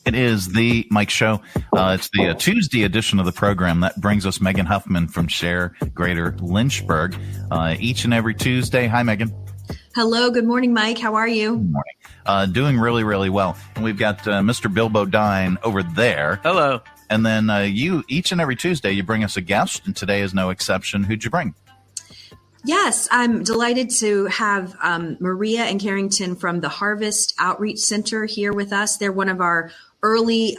It is the Mike Show. It's the Tuesday edition of the program. That brings us Megan Huffman from SHARE Greater Lynchburg each and every Tuesday. Hi, Megan. Hello. Good morning, Mike. How are you? Good morning. Doing really, really well. And we've got Mr. Bilbo Dine over there. Hello. And then you, each and every Tuesday, you bring us a guest, and today is no exception. Who'd you bring? Yes, I'm delighted to have Maria and Carrington from the Harvest Outreach Center here with us. They're one of our early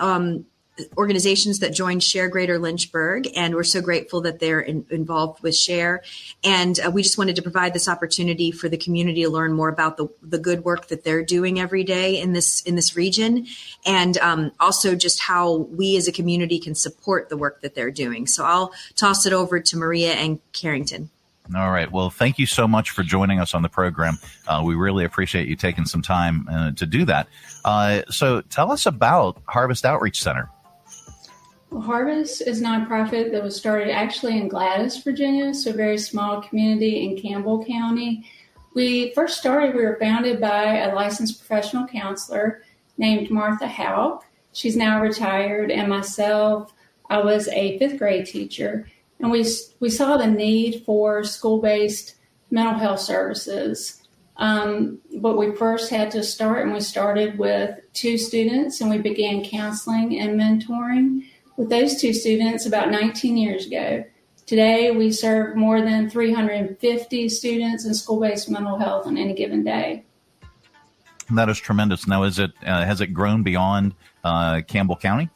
organizations that joined SHARE Greater Lynchburg, and we're so grateful that they're involved with SHARE. And we just wanted to provide this opportunity for the community to learn more about the good work that they're doing every day in this region, and also just how we as a community can support the work that they're doing. So I'll toss it over to Maria and Carrington. All right. Well, thank you so much for joining us on the program. We really appreciate you taking some time to do that. So tell us about Harvest Outreach Center. Well, Harvest is a nonprofit that was started actually in Gladys, Virginia, so a very small community in Campbell County. We were founded by a licensed professional counselor named Martha Houck. She's now retired, and myself, I was a fifth grade teacher. And we saw the need for school-based mental health services. But we first had to start, and we started with 2 students, and we began counseling and mentoring with those 2 students about 19 years ago. Today, we serve more than 350 students in school-based mental health on any given day. That is tremendous. Now, has it grown beyond Campbell County?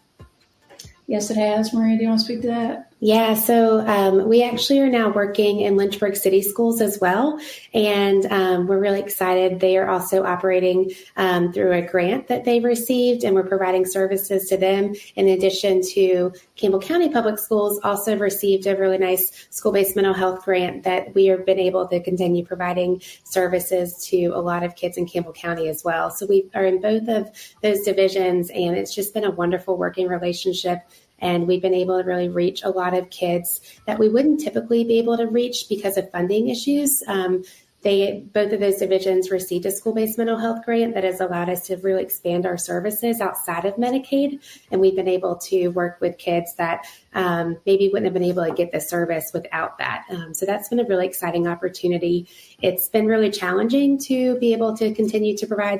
Yes, it has. Maria, do you want to speak to that? Yeah, so we actually are now working in Lynchburg City Schools as well, and we're really excited. They are also operating through a grant that they've received, and we're providing services to them. In addition to Campbell County Public Schools also received a really nice school-based mental health grant that we have been able to continue providing services to a lot of kids in Campbell County as well. So we are in both of those divisions, and it's just been a wonderful working relationship. And we've been able to really reach a lot of kids that we wouldn't typically be able to reach because of funding issues. Both of those divisions received a school-based mental health grant that has allowed us to really expand our services outside of Medicaid. And we've been able to work with kids that maybe wouldn't have been able to get the service without that. So that's been a really exciting opportunity. It's been really challenging to be able to continue to provide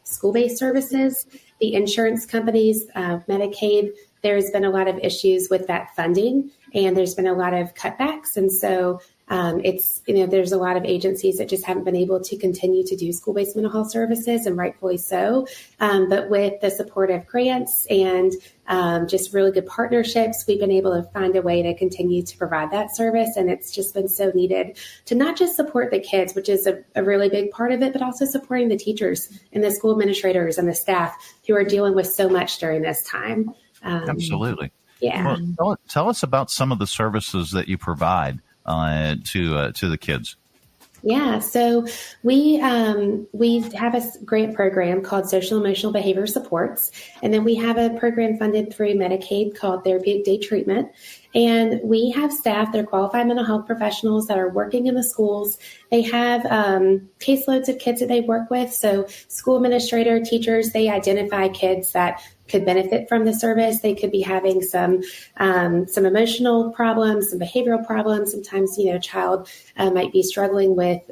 school-based services. The insurance companies, Medicaid, there's been a lot of issues with that funding, and there's been a lot of cutbacks. And so there's a lot of agencies that just haven't been able to continue to do school-based mental health services, and rightfully so. But with the support of grants and just really good partnerships, we've been able to find a way to continue to provide that service. And it's just been so needed to not just support the kids, which is a really big part of it, but also supporting the teachers and the school administrators and the staff who are dealing with so much during this time. Absolutely. Yeah. Well, tell us about some of the services that you provide to the kids. Yeah, so we have a grant program called Social Emotional Behavior Supports, and then we have a program funded through Medicaid called Therapeutic Day Treatment. And we have staff that are qualified mental health professionals that are working in the schools. They have caseloads of kids that they work with. So school administrator, teachers, they identify kids that could benefit from the service. They could be having some emotional problems, some behavioral problems. Sometimes, a child might be struggling with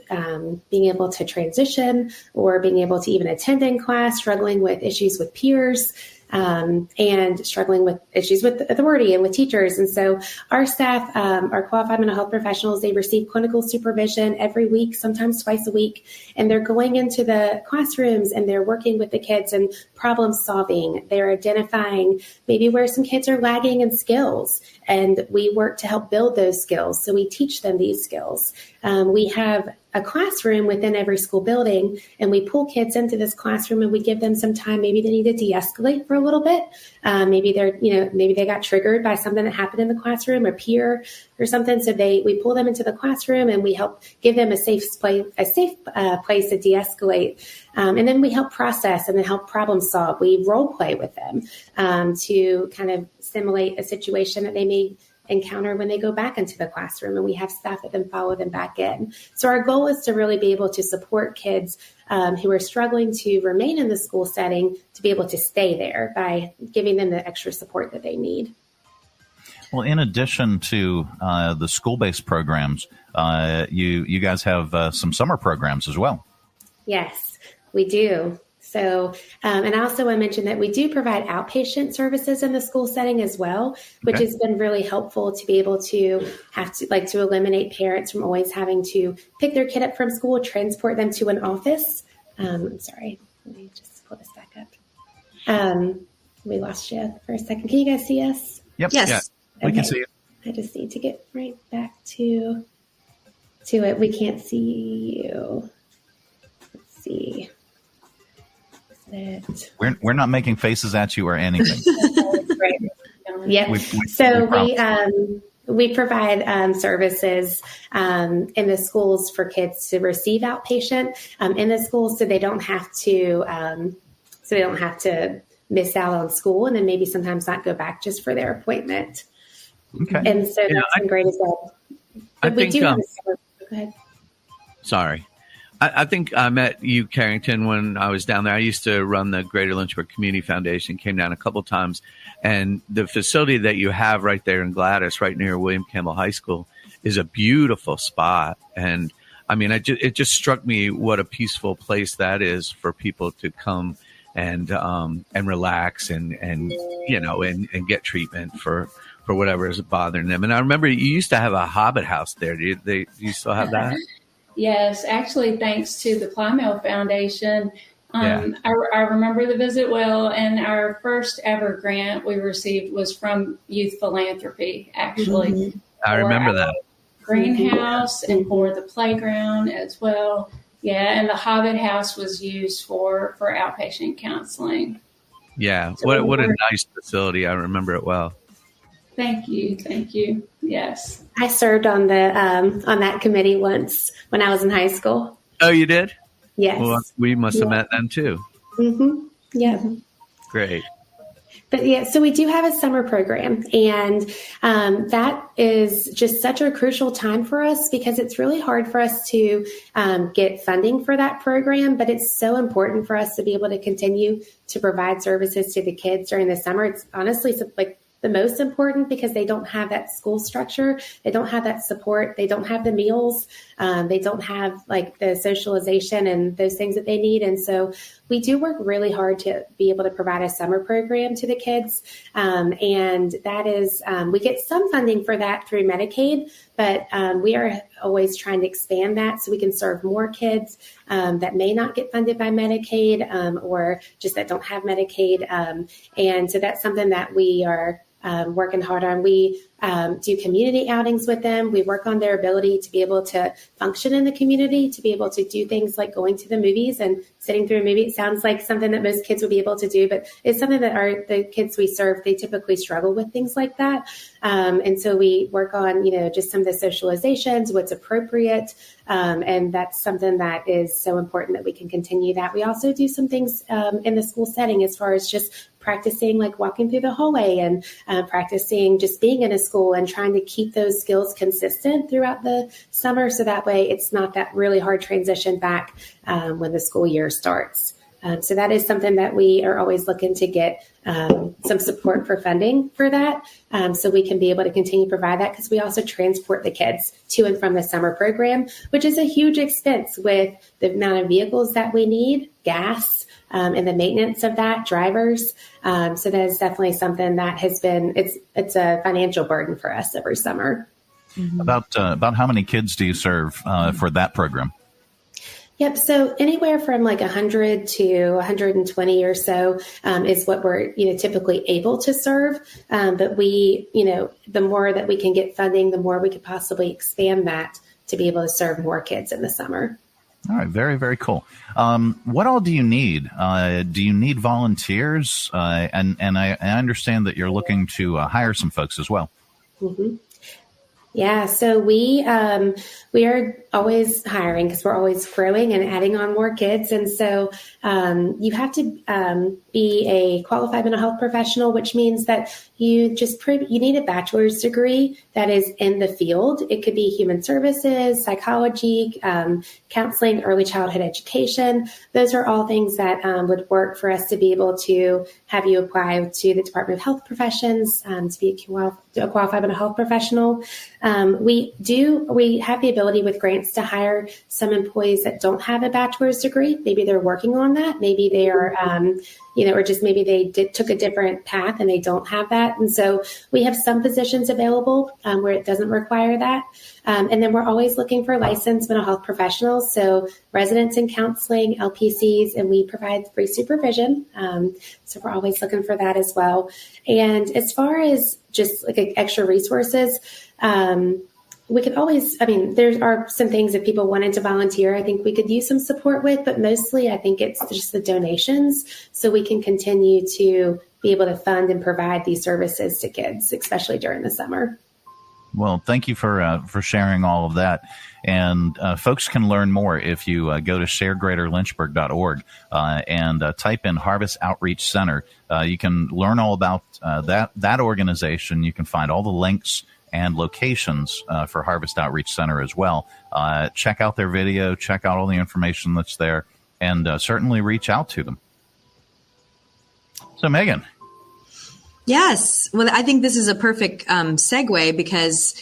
being able to transition or being able to even attend in class, struggling with issues with peers. And struggling with issues with authority and with teachers. And so our staff, our qualified mental health professionals, they receive clinical supervision every week, sometimes twice a week. And they're going into the classrooms and they're working with the kids and problem solving. They're identifying maybe where some kids are lagging in skills. And we work to help build those skills. So we teach them these skills. We have a classroom within every school building, and we pull kids into this classroom and we give them some time. Maybe they need to de-escalate for a little bit. Maybe they got triggered by something that happened in the classroom, a peer or something. So we pull them into the classroom and we help give them a safe place to de-escalate. And then we help process and then help problem solve. We role play with them to kind of simulate a situation that they may encounter when they go back into the classroom, and we have staff that then follow them back in. So our goal is to really be able to support kids who are struggling to remain in the school setting to be able to stay there by giving them the extra support that they need. Well, in addition to the school-based programs, you guys have some summer programs as well. Yes, we do. So, and I also want to mention that we do provide outpatient services in the school setting as well, which has been really helpful to be able to to eliminate parents from always having to pick their kid up from school, transport them to an office. I'm sorry, let me just pull this back up. We lost you for a second. Can you guys see us? Yep. Yes. Yeah, we can see you. I just need to get right back to it. We can't see you. Let's see. We're not making faces at you or anything. Yeah. We provide services in the schools for kids to receive outpatient in the schools, so they don't have to miss out on school and then maybe sometimes not go back just for their appointment. Okay. And so that's been great as well. I think, go ahead. Sorry. I think I met you, Carrington, when I was down there. I used to run the Greater Lynchburg Community Foundation, came down a couple times. And the facility that you have right there in Gladys, right near William Campbell High School, is a beautiful spot. And I mean, it just struck me what a peaceful place that is for people to come and relax and get treatment for whatever is bothering them. And I remember you used to have a Hobbit house there. Do you still have that? Yes, actually, thanks to the Plymouth Foundation. I remember the visit well, and our first ever grant we received was from Youth Philanthropy, actually. Mm-hmm. I remember that. Greenhouse and for the playground as well. Yeah, and the Hobbit house was used for outpatient counseling. Yeah, So what a nice facility. I remember it well. Thank you. Yes. I served on that committee once when I was in high school. Oh, you did? Yes. Well, we must have met then too. Mm-hmm. Yeah. Great. But yeah, so we do have a summer program, and that is just such a crucial time for us because it's really hard for us to get funding for that program, but it's so important for us to be able to continue to provide services to the kids during the summer. It's honestly like the most important because they don't have that school structure. They don't have that support. They don't have the meals. They don't have like the socialization and those things that they need. And so we do work really hard to be able to provide a summer program to the kids. And that is, we get some funding for that through Medicaid, but we are always trying to expand that so we can serve more kids that may not get funded by Medicaid or just that don't have Medicaid. And so that's something that we are working hard on. We do community outings with them. We work on their ability to be able to function in the community, to be able to do things like going to the movies and sitting through a movie. It sounds like something that most kids would be able to do, but it's something that the kids we serve, they typically struggle with things like that. And so we work on, just some of the socializations, what's appropriate. And that's something that is so important that we can continue that. We also do some things in the school setting as far as just practicing like walking through the hallway and practicing just being in a school and trying to keep those skills consistent throughout the summer. So that way it's not that really hard transition back when the school year starts. So that is something that we are always looking to get some support for funding for that. So we can be able to continue to provide that because we also transport the kids to and from the summer program, which is a huge expense with the amount of vehicles that we need, gas, and the maintenance of that, drivers. So that is definitely something that has been, it's a financial burden for us every summer. Mm-hmm. About how many kids do you serve for that program? Yep. So anywhere from like 100 to 120 or so is what we're, typically able to serve. But we, the more that we can get funding, the more we could possibly expand that to be able to serve more kids in the summer. All right. Very, very cool. What all do you need? Do you need volunteers? And I understand that you're looking to hire some folks as well. Mm-hmm. Yeah, so we are always hiring because we're always growing and adding on more kids. And so you have to be a qualified mental health professional, which means that you need a bachelor's degree that is in the field. It could be human services, psychology, counseling, early childhood education. Those are all things that would work for us to be able to have you apply to the Department of Health Professions to be a qualified mental health professional. We have the ability with grants to hire some employees that don't have a bachelor's degree. Maybe they're working on that. Maybe they are, or just maybe they took a different path and they don't have that. And so we have some positions available where it doesn't require that. And then we're always looking for licensed mental health professionals. So residents in counseling, LPCs, and we provide free supervision. So we're always looking for that as well. And as far as just like extra resources, we could always, there are some things if people wanted to volunteer, I think we could use some support with, but mostly I think it's just the donations so we can continue to be able to fund and provide these services to kids, especially during the summer. Well, thank you for sharing all of that. And folks can learn more if you go to sharegreaterlynchburg.org and type in Harvest Outreach Center. You can learn all about that organization. You can find all the links and locations for Harvest Outreach Center as well. Check out their video, check out all the information that's there, and certainly reach out to them. So, Megan. Yes. Well, I think this is a perfect segue because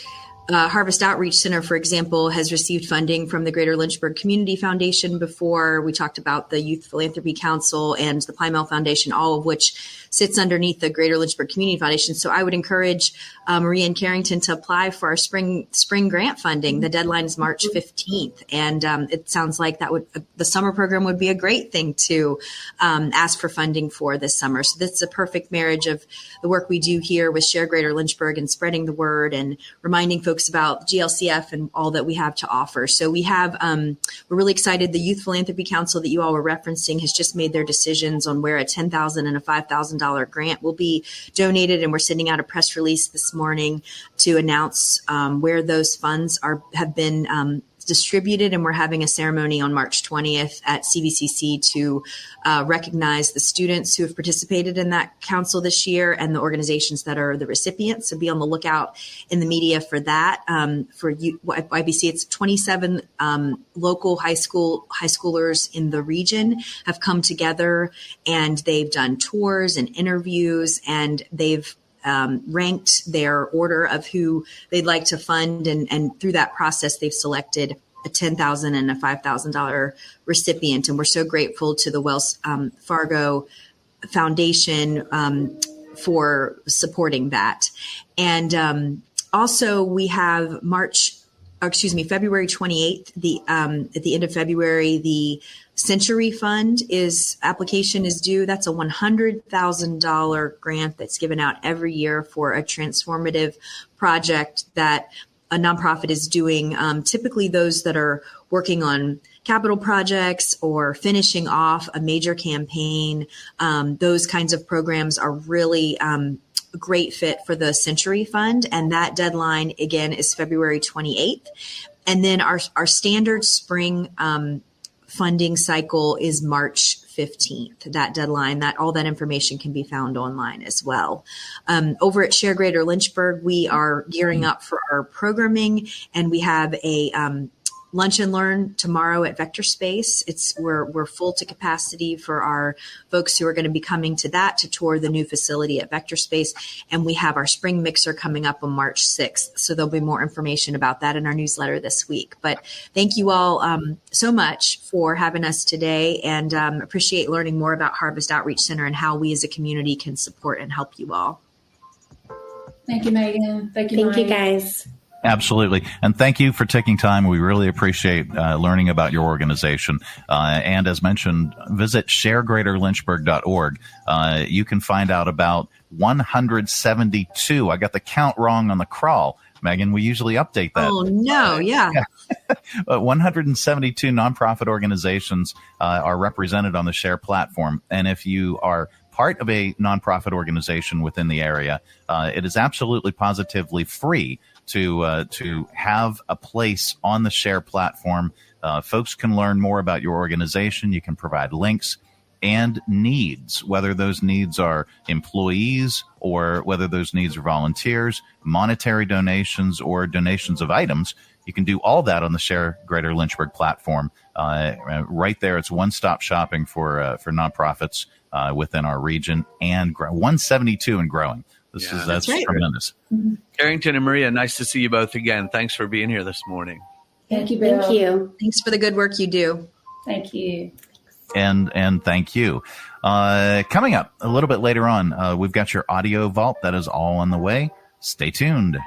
Harvest Outreach Center, for example, has received funding from the Greater Lynchburg Community Foundation before. We talked about the Youth Philanthropy Council and the Plymouth Foundation, all of which sits underneath the Greater Lynchburg Community Foundation. So I would encourage Maria and Carrington to apply for our spring grant funding. The deadline is March 15th. And it sounds like the summer program would be a great thing to ask for funding for this summer. So this is a perfect marriage of the work we do here with Share Greater Lynchburg and spreading the word and reminding folks about GLCF and all that we have to offer. So we have, we're really excited. The Youth Philanthropy Council that you all were referencing has just made their decisions on where a $10,000 and a $5,000 grant will be donated. And we're sending out a press release this morning to announce where those funds have been distributed, and we're having a ceremony on March 20th at CVCC to recognize the students who have participated in that council this year and the organizations that are the recipients. So be on the lookout in the media for that. For YBC, it's 27 local high schoolers in the region have come together, and they've done tours and interviews, and they've ranked their order of who they'd like to fund. And through that process, they've selected a $10,000 and a $5,000 recipient. And we're so grateful to the Wells Fargo Foundation for supporting that. And also we have February 28th, at the end of February, the Century Fund application is due. That's a $100,000 grant that's given out every year for a transformative project that a nonprofit is doing. Typically those that are working on capital projects or finishing off a major campaign. Those kinds of programs are really a great fit for the Century Fund. And that deadline again is February 28th. And then our standard spring funding cycle is March 15th. That deadline, all that information can be found online as well. Over at Share Greater Lynchburg, we are gearing up for our programming, and we have a lunch and learn tomorrow at Vector Space. We're full to capacity for our folks who are going to be coming to that to tour the new facility at Vector Space. And we have our spring mixer coming up on March 6th. So there'll be more information about that in our newsletter this week. But thank you all so much for having us today, and appreciate learning more about Harvest Outreach Center and how we as a community can support and help you all. Thank you, Megan. Thank you, Thank you, guys. Absolutely. And thank you for taking time. We really appreciate learning about your organization. And as mentioned, visit sharegreaterlynchburg.org. You can find out about 172. I got the count wrong on the crawl. Megan, we usually update that. Oh, no. Yeah. 172 nonprofit organizations are represented on the SHARE platform. And if you are part of a nonprofit organization within the area, it is absolutely positively free to have a place on the SHARE platform. Folks can learn more about your organization. You can provide links, and needs, whether those needs are employees or whether those needs are volunteers, monetary donations, or donations of items. You can do all that on the Share Greater Lynchburg platform. Right there, it's one-stop shopping for nonprofits within our region, and 172 and growing. That's right. tremendous. Carrington and Maria, nice to see you both again. Thanks for being here this morning. Thank you, Bill. Thank you. Thanks for the good work you do. Thank you. And thank you. Coming up a little bit later on, we've got your audio vault. That is all on the way. Stay tuned.